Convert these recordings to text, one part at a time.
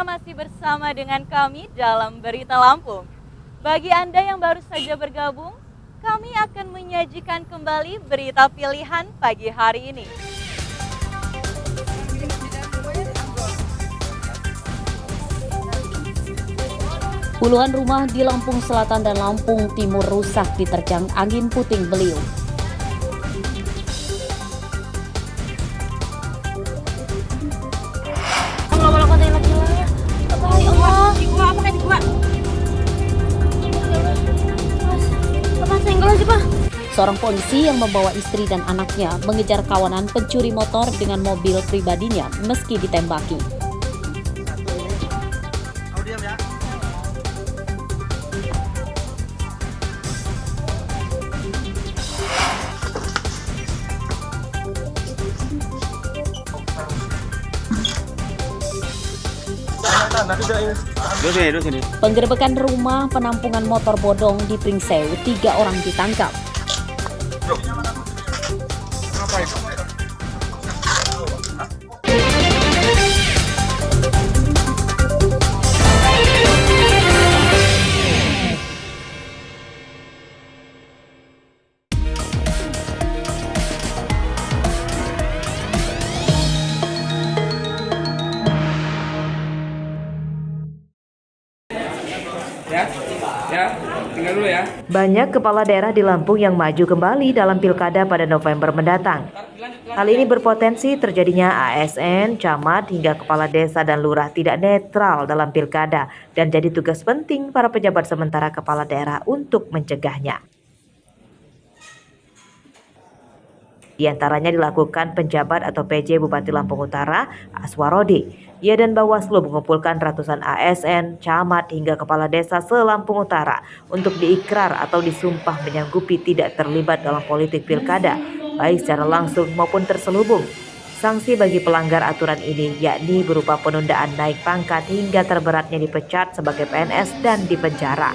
Anda masih bersama dengan kami dalam Berita Lampung. Bagi Anda yang baru saja bergabung, kami akan menyajikan kembali berita pilihan pagi hari ini. Puluhan rumah di Lampung Selatan dan Lampung Timur rusak diterjang angin puting beliung. Seorang polisi yang membawa istri dan anaknya mengejar kawanan pencuri motor dengan mobil pribadinya meski ditembaki. Penggerebekan rumah penampungan motor bodong di Pringsewu, 3 orang ditangkap. Tinggal dulu ya. Banyak kepala daerah di Lampung yang maju kembali dalam pilkada pada November mendatang. Hal ini berpotensi terjadinya ASN, camat, hingga kepala desa dan lurah tidak netral dalam pilkada dan jadi tugas penting para pejabat sementara kepala daerah untuk mencegahnya. Di antaranya dilakukan penjabat atau PJ Bupati Lampung Utara, Aswarodi. Ia dan Bawaslu mengumpulkan ratusan ASN, camat, hingga kepala desa se-Lampung Utara untuk diikrar atau disumpah menyanggupi tidak terlibat dalam politik pilkada, baik secara langsung maupun terselubung. Sanksi bagi pelanggar aturan ini yakni berupa penundaan naik pangkat hingga terberatnya dipecat sebagai PNS dan dipenjara.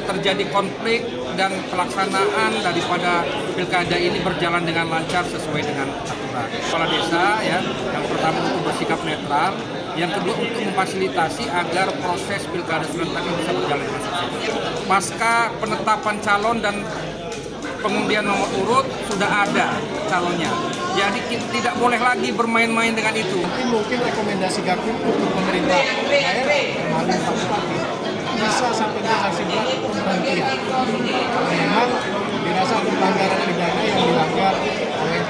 Terjadi konflik dan pelaksanaan daripada pilkada ini berjalan dengan lancar sesuai dengan aturan. Kepala desa ya, yang pertama untuk bersikap netral, yang kedua untuk memfasilitasi agar proses pilkada serentak ini bisa berjalan dengan sukses. Pasca penetapan calon dan pengundian nomor urut sudah ada calonnya. Jadi tidak boleh lagi bermain-main dengan itu. Mungkin rekomendasi Gakum untuk pemerintah daerah kemarin Pak Bupati bisa sampai ke sanksi berat pemberhentian. Kalau memang dirasa ada pelanggaran pidana yang dilanggar oleh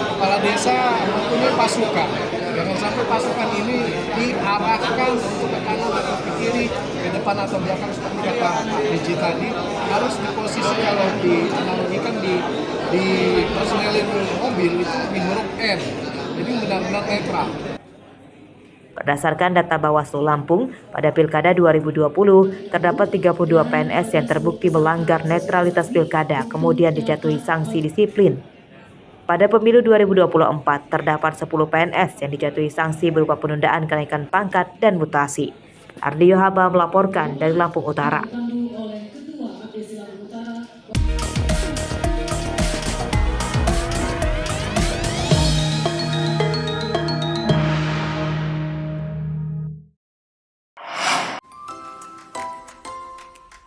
kepala desa mempunyai pasukan. Jangan sampai pasukan ini diarahkan untuk ke kanan atau ke kiri, ke depan atau belakang seperti kata Pak Riji tadi. Harus di posisi kalau dianalogikan di personelin mobil itu di huruf N. Jadi benar-benar netral. Berdasarkan data Bawaslu Lampung, pada Pilkada 2020 terdapat 32 PNS yang terbukti melanggar netralitas pilkada, kemudian dijatuhi sanksi disiplin. Pada pemilu 2024 terdapat 10 PNS yang dijatuhi sanksi berupa penundaan kenaikan pangkat dan mutasi. Ardi Yohaba melaporkan dari Lampung Utara.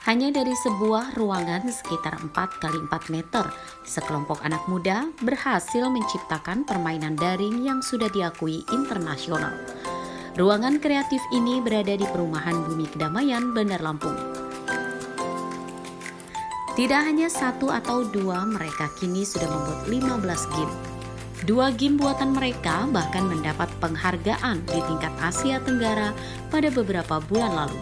Hanya dari sebuah ruangan sekitar 4 x 4 meter, sekelompok anak muda berhasil menciptakan permainan daring yang sudah diakui internasional. Ruangan kreatif ini berada di perumahan Bumi Kedamaian, Bandar Lampung. Tidak hanya 1 atau 2, mereka kini sudah membuat 15 game. 2 game buatan mereka bahkan mendapat penghargaan di tingkat Asia Tenggara pada beberapa bulan lalu.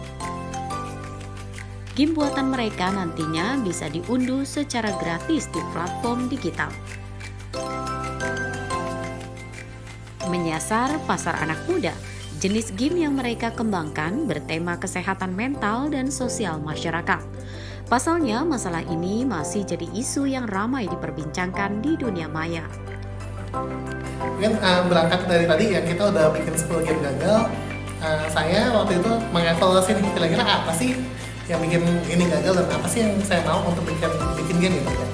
Game buatan mereka nantinya bisa diunduh secara gratis di platform digital. Menyasar pasar anak muda, jenis game yang mereka kembangkan bertema kesehatan mental dan sosial masyarakat. Pasalnya, masalah ini masih jadi isu yang ramai diperbincangkan di dunia maya. Mungkin berangkat dari tadi yang kita udah bikin 10 game gagal, saya waktu itu mengevaluasi nih, kira-kira apa sih yang bikin ini gagal dan apa sih yang saya mau untuk bikin game gitu ya.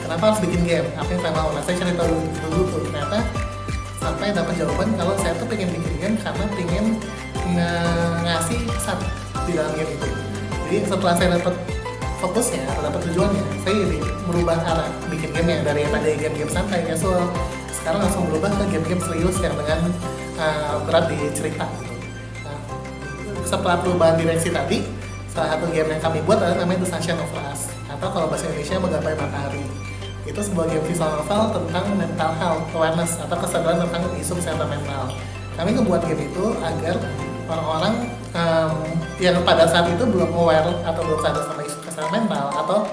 kenapa harus bikin game, apa yang tema online. Saya cari tahu dulu tuh, ternyata sampai dapat jawaban kalau saya tuh pengen bikin game karena pengen ngasih kesan di dalam game itu. Jadi setelah saya dapat fokusnya atau dapat tujuannya, saya jadi merubah arah bikin game yang dari game-game santai casual, sekarang langsung berubah ke game-game serius yang dengan berat di cerita. Nah, setelah perubahan direksi tadi, salah satu game yang kami buat adalah namanya The Sunshine of Us, atau kalau bahasa Indonesia Menggapai Matahari. Itu sebuah game visual novel tentang mental health awareness atau kesadaran tentang isu kesehatan mental. Kami ngebuat game itu agar orang-orang yang pada saat itu belum aware atau belum sadar sama isu kesehatan mental, atau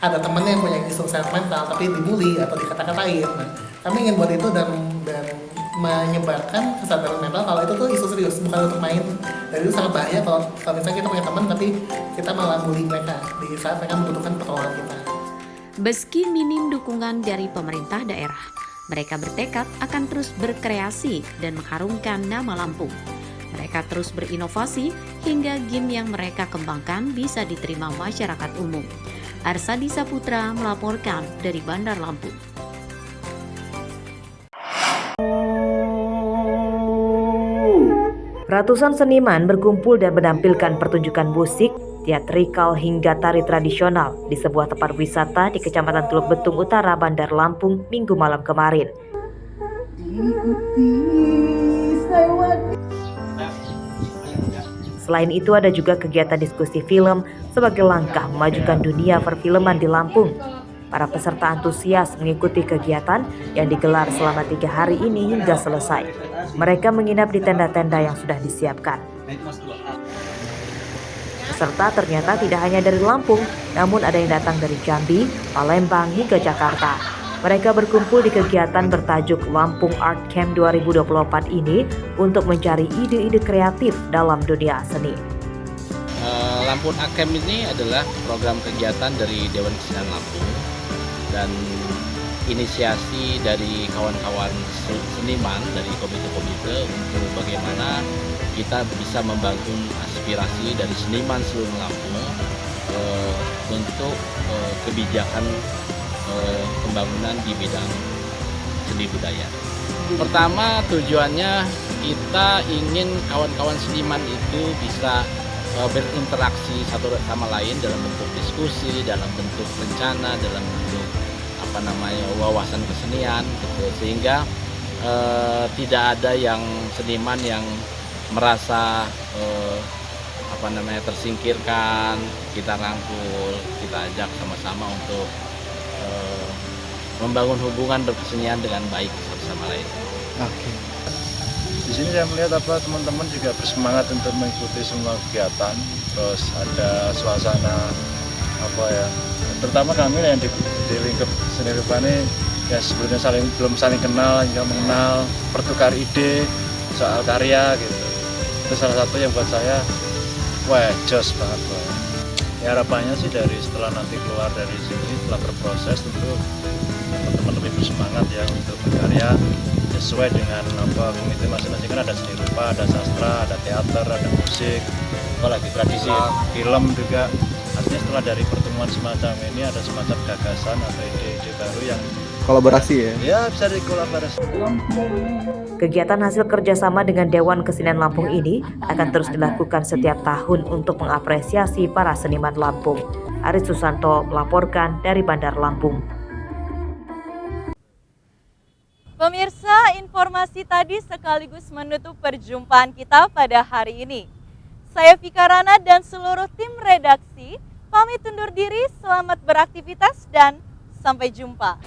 ada temennya yang punya isu kesehatan mental tapi dibully atau dikata-katain. Nah, kami ingin buat itu dan menyebarkan kesadaran mental kalau itu tuh isu serius, bukan untuk main. Dan itu sangat bahaya kalau misalnya kita punya teman tapi kita malah bully mereka di saat mereka membutuhkan pertolongan kita. Meski minim dukungan dari pemerintah daerah, mereka bertekad akan terus berkreasi dan mengharumkan nama Lampung. Mereka terus berinovasi hingga game yang mereka kembangkan bisa diterima masyarakat umum. Arsadi Saputra melaporkan dari Bandar Lampung. Ratusan seniman berkumpul dan menampilkan pertunjukan musik, teatrikal hingga tari tradisional di sebuah tempat wisata di Kecamatan Teluk Betung Utara, Bandar Lampung, Minggu malam kemarin. Selain itu ada juga kegiatan diskusi film sebagai langkah memajukan dunia perfilman di Lampung. Para peserta antusias mengikuti kegiatan yang digelar selama 3 hari ini hingga selesai. Mereka menginap di tenda-tenda yang sudah disiapkan. Peserta ternyata tidak hanya dari Lampung, namun ada yang datang dari Jambi, Palembang, hingga Jakarta. Mereka berkumpul di kegiatan bertajuk Lampung Art Camp 2024 ini untuk mencari ide-ide kreatif dalam dunia seni. Lampung Art Camp ini adalah program kegiatan dari Dewan Kesenian Lampung dan inisiasi dari kawan-kawan seniman dari komite-komite untuk bagaimana kita bisa membangun aspirasi dari seniman seluruh Lampung untuk kebijakan pembangunan di bidang seni budaya. Pertama, tujuannya kita ingin kawan-kawan seniman itu bisa berinteraksi satu sama lain dalam bentuk diskusi, dalam bentuk rencana, dalam bentuk wawasan kesenian gitu. Sehingga tidak ada yang seniman yang merasa tersingkirkan. Kita rangkul, kita ajak sama-sama untuk membangun hubungan berkesenian dengan baik satu sama lain. Oke. Di sini saya melihat teman-teman juga bersemangat untuk mengikuti semua kegiatan. Terus ada suasana terutama kami yang di lingkup seni rupa ini ya sebelumnya belum saling kenal, hingga mengenal, bertukar ide soal karya gitu. Itu salah satu yang buat saya jos banget. Ya harapannya sih dari setelah nanti keluar dari sini, setelah berproses tentu teman-teman lebih bersemangat ya untuk berkarya sesuai dengan komite masing-masing. Kan ada seni rupa, ada sastra, ada teater, ada musik, apalagi tradisi film juga. Artinya setelah dari pertemuan semacam ini ada semacam gagasan atau ide-ide baru yang kolaborasi ya? Ya bisa dikolaborasi. Kegiatan hasil kerjasama dengan Dewan Kesenian Lampung ini akan terus dilakukan setiap tahun untuk mengapresiasi para seniman Lampung. Aris Susanto melaporkan dari Bandar Lampung. Pemirsa, informasi tadi sekaligus menutup perjumpaan kita pada hari ini. Saya Vika Rana dan seluruh tim redaksi pamit undur diri, selamat beraktivitas dan sampai jumpa.